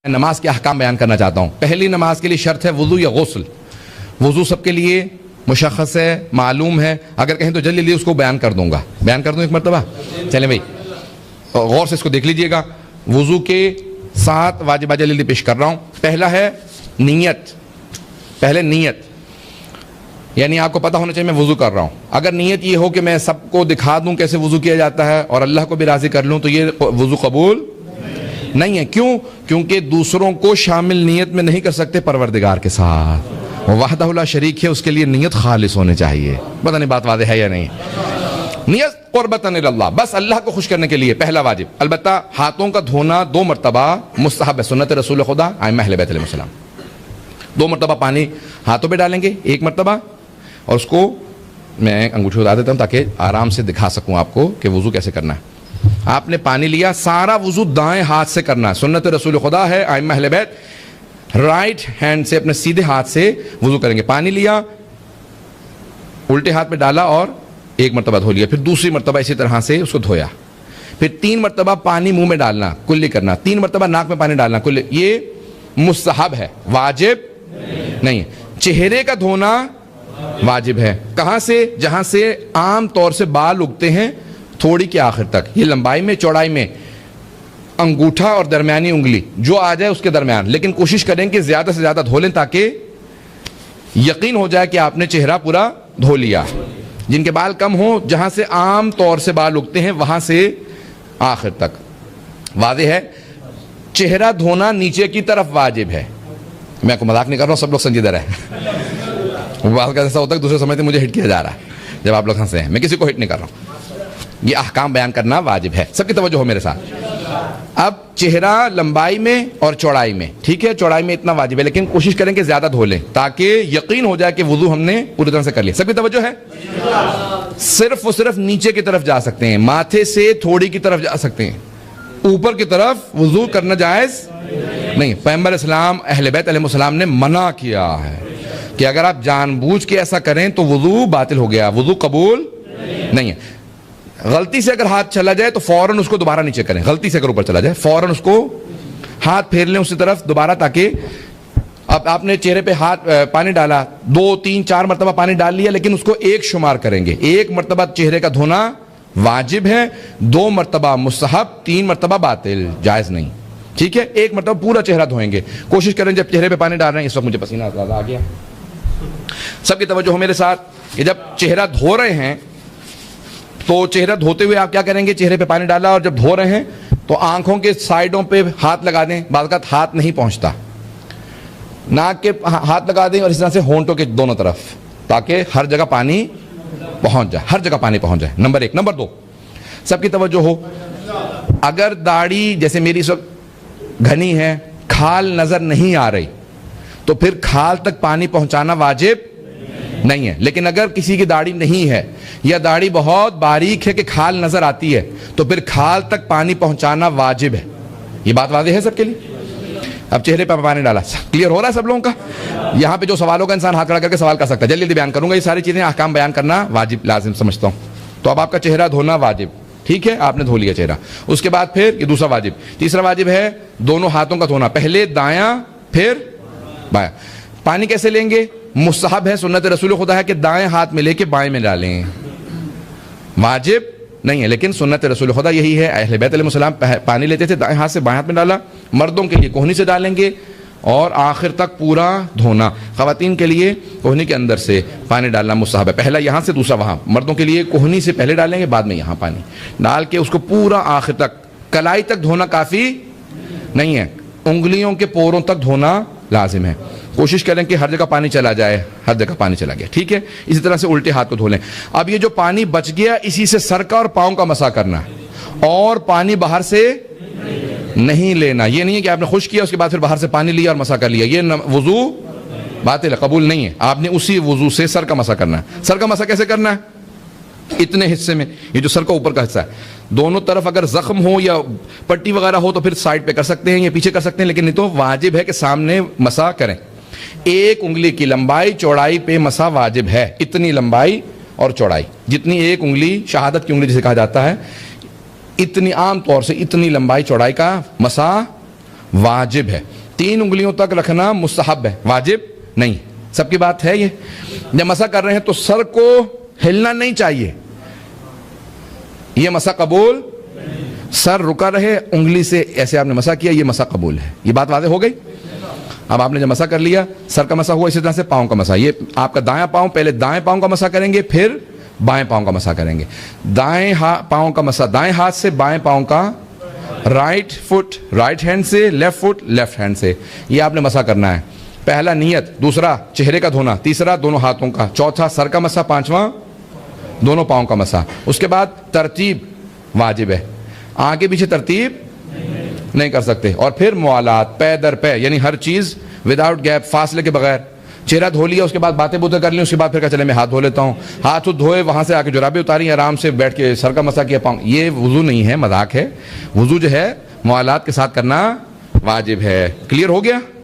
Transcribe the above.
نماز کے احکام بیان کرنا چاہتا ہوں. پہلی نماز کے لیے شرط ہے وضو یا غسل. وضو سب کے لیے مشخص ہے, معلوم ہے. اگر کہیں تو جلدی اس کو بیان کر دوں گا. بیان کر دوں ایک مرتبہ؟ چلیں بھائی غور سے اس کو دیکھ لیجئے گا. وضو کے 7 واجبات جلدی پیش کر رہا ہوں. پہلا ہے نیت. پہلے نیت, یعنی آپ کو پتہ ہونا چاہیے میں وضو کر رہا ہوں. اگر نیت یہ ہو کہ میں سب کو دکھا دوں کیسے وضو کیا جاتا ہے اور اللہ کو بھی راضی کر لوں, تو یہ وضو قبول نہیں ہے. کیوں؟ کیونکہ دوسروں کو شامل نیت میں نہیں کر سکتے پروردگار کے ساتھ. وحدہ لا شریک ہے, اس کے لیے نیت خالص ہونے چاہیے. پتہ نہیں بات واضح ہے یا نہیں. نیت قربتاً اللہ, بس اللہ کو خوش کرنے کے لیے پہلا واجب. البتہ ہاتھوں کا دھونا 2 مرتبہ مستحب ہے, سنت رسول خدا ائمہ اہل بیت علیہ السلام. 2 مرتبہ پانی ہاتھوں پہ ڈالیں گے, 1 مرتبہ, اور اس کو میں انگوٹھی اٹھا دیتا ہوں تاکہ آرام سے دکھا سکوں آپ کو کہ وضو کیسے کرنا ہے. آپ نے پانی لیا, سارا وضو دائیں ہاتھ سے کرنا ہے, سنت رسول خدا ہے ائمہ اہل بیت. رائٹ ہینڈ سے, اپنے سیدھے ہاتھ سے وضو کریں گے. پانی لیا, الٹے ہاتھ پہ ڈالا اور 1 مرتبہ دھو لیا. پھر دوسری مرتبہ اسی طرح سے اس کو دھویا. پھر 3 مرتبہ پانی منہ میں ڈالنا, کلی کرنا. 3 مرتبہ ناک میں پانی ڈالنا, کلی. یہ مستحب ہے, واجب نہیں ہے. چہرے کا دھونا واجب ہے. کہاں سے؟ جہاں سے عام طور سے بال اگتے ہیں تھوڑی کے آخر تک. یہ لمبائی میں, چوڑائی میں, انگوٹھا اور درمیانی انگلی جو آ جائے اس کے درمیان. لیکن کوشش کریں کہ زیادہ سے زیادہ دھو لیں تاکہ یقین ہو جائے کہ آپ نے چہرہ پورا دھو لیا. جن کے بال کم ہوں, جہاں سے عام طور سے بال اگتے ہیں وہاں سے آخر تک. واضح ہے؟ چہرہ دھونا نیچے کی طرف واجب ہے. میں کو مذاق نہیں کر رہا ہوں, سب لوگ سنجیدہ رہے. بات کا ایسا ہوتا ہے کہ دوسرے سمجھتے مجھے ہٹ کیا جا رہا ہے جب آپ لوگ ہنسے ہیں. میں کسی کو ہٹ نہیں کر رہا ہوں. یہ احکام بیان کرنا واجب ہے. سب کی توجہ ہو میرے ساتھ. اب چہرہ لمبائی میں اور چوڑائی میں, ٹھیک ہے, چوڑائی میں اتنا واجب ہے, لیکن کوشش کریں کہ زیادہ دھو لیں تاکہ یقین ہو جائے کہ وضو ہم نے پوری طرح سے کر لیا. سب کی توجہ ہے؟ صرف و صرف نیچے کی طرف جا سکتے ہیں, ماتھے سے تھوڑی کی طرف جا سکتے ہیں, اوپر کی طرف وضو کرنا جائز نہیں. پیغمبر اسلام اہل بیت علیہ السلام نے منع کیا ہے کہ اگر آپ جان بوجھ کے ایسا کریں تو وضو باطل ہو گیا, وضو قبول نہیں ہے. غلطی سے اگر ہاتھ چلا جائے تو فوراً اس کو دوبارہ نیچے کریں. غلطی سے اگر اوپر چلا جائے فوراً اس کو ہاتھ پھیر لیں اسی طرف دوبارہ, تاکہ اب آپ نے چہرے پہ ہاتھ پانی ڈالا, 2 3 4 مرتبہ پانی ڈال لیا, لیکن اس کو 1 شمار کریں گے. 1 مرتبہ چہرے کا دھونا واجب ہے, 2 مرتبہ مستحب, 3 مرتبہ باطل, جائز نہیں. ٹھیک ہے, 1 مرتبہ پورا چہرہ دھوئیں گے. کوشش کریں جب چہرے پہ پانی ڈال رہے ہیں, اس وقت مجھے پسینہ زیادہ آ گیا. سب کی توجہ ہو میرے ساتھ. کہ جب چہرہ دھو رہے ہیں تو چہرہ دھوتے ہوئے آپ کیا کریں گے؟ چہرے پہ پانی ڈالا اور جب دھو رہے ہیں تو آنکھوں کے سائیڈوں پہ ہاتھ لگا دیں. بعض اوقات ہاتھ نہیں پہنچتا, ناک کے ہاتھ لگا دیں اور اس طرح سے ہونٹوں کے دونوں طرف, تاکہ ہر جگہ پانی پہنچ جائے, ہر جگہ پانی پہنچ جائے. نمبر 1. نمبر 2, سب کی توجہ ہو, اگر داڑھی جیسے میری اس وقت گھنی ہے, کھال نظر نہیں آ رہی, تو پھر کھال تک پانی پہنچانا واجب نہیں ہے. لیکن اگر کسی کی داڑھی نہیں ہے یا داڑھی بہت باریک ہے کہ کھال نظر آتی ہے, تو پھر کھال تک پانی پہنچانا واجب ہے. یہ بات واضح ہے سب کے لیے؟ اب چہرے پہ پانی ڈالا, کلیئر ہو رہا ہے سب لوگوں کا؟ یہاں پہ جو سوالوں کا انسان ہاتھ کھڑا کر کے سوال کر سکتا ہے. جلدی بیان کروں گا. یہ ساری چیزیں احکام بیان کرنا واجب لازم سمجھتا ہوں. تو اب آپ کا چہرہ دھونا واجب, ٹھیک ہے, آپ نے دھو لیا چہرہ. اس کے بعد پھر یہ دوسرا واجب. تیسرا واجب ہے دونوں ہاتھوں کا دھونا, پہلے دایاں پھر بایاں. پانی کیسے لیں گے؟ مستحب ہے, سنت رسول خدا ہے کہ دائیں ہاتھ میں لے کے بائیں میں ڈالیں. واجب نہیں ہے, لیکن سنت رسول خدا یہی ہے. اہل بیت علیہ السلام پانی لیتے تھے, دائیں ہاتھ سے بائیں ہاتھ میں ڈالا. مردوں کے لیے کوہنی سے ڈالیں گے اور آخر تک پورا دھونا. خواتین کے لیے کوہنی کے اندر سے پانی ڈالنا مستحب ہے. پہلا یہاں سے, دوسرا وہاں. مردوں کے لیے کوہنی سے پہلے ڈالیں گے, بعد میں یہاں پانی ڈال کے اس کو پورا آخر تک, کلائی تک دھونا کافی نہیں ہے, انگلیوں کے پوروں تک دھونا لازم ہے. کوشش کریں کہ ہر جگہ پانی چلا جائے, ہر جگہ پانی چلا گیا, ٹھیک ہے. اسی طرح سے الٹے ہاتھ کو دھو لیں. اب یہ جو پانی بچ گیا, اسی سے سر کا اور پاؤں کا مسح کرنا ہے, اور پانی باہر سے نہیں لینا. یہ نہیں ہے کہ آپ نے خشک کیا اس کے بعد پھر باہر سے پانی لیا اور مسح کر لیا. یہ وضو باطل ہے, قبول نہیں ہے. آپ نے اسی وضو سے سر کا مسح کرنا ہے. سر کا مسح کیسے کرنا ہے؟ اتنے حصے میں, یہ جو سر کا اوپر کا حصہ ہے, دونوں طرف اگر زخم ہو یا پٹی وغیرہ ہو تو پھر سائڈ پہ کر سکتے ہیں یا پیچھے کر سکتے ہیں, لیکن نہیں تو واجب ہے کہ سامنے مسح کریں. 1 انگلی کی لمبائی چوڑائی پہ مسح واجب ہے. اتنی لمبائی اور چوڑائی, جتنی 1 انگلی, شہادت کی انگلی جسے کہا جاتا ہے, اتنی عام طور سے اتنی لمبائی چوڑائی کا مسح واجب ہے. 3 انگلیوں تک رکھنا مستحب ہے, واجب نہیں. سب کی بات ہے یہ. جب مسح کر رہے ہیں تو سر کو ہلنا نہیں چاہیے, یہ مسح قبول. سر رکا رہے, انگلی سے ایسے آپ نے مسح کیا, یہ مسح قبول ہے. یہ بات واضح ہو گئی. اب آپ نے جب مسح کر لیا, سر کا مسح ہوا, اسی طرح سے پاؤں کا مسح. یہ آپ کا دایاں پاؤں, پہلے دائیں پاؤں کا مسح کریں گے, پھر بائیں پاؤں کا مسح کریں گے. دائیں پاؤں کا مسح دائیں ہاتھ سے, بائیں پاؤں کا رائٹ فٹ رائٹ ہینڈ سے, لیفٹ فٹ لیفٹ ہینڈ سے. یہ آپ نے مسح کرنا ہے. پہلا نیت, دوسرا چہرے کا دھونا, تیسرا دونوں ہاتھوں کا, چوتھا سر کا مسح, پانچواں دونوں پاؤں کا مسح. اس کے بعد ترتیب واجب ہے, آگے پیچھے ترتیب نہیں کر سکتے. اور پھر موالات, پے در پے, یعنی ہر چیز وداؤٹ گیپ, فاصلے کے بغیر. چہرہ دھو لیا, اس کے بعد باتیں بوتیں کر لی, اس کے بعد پھر کہا چلے میں ہاتھ دھو لیتا ہوں. ہاتھ دھوئے, وہاں سے آ کے جرابیں اتاری, آرام سے بیٹھ کے سر کا مسح کیا, پاؤں. یہ وضو نہیں ہے, مذاق ہے. وضو جو ہے موالات کے ساتھ کرنا واجب ہے. کلیئر ہو گیا؟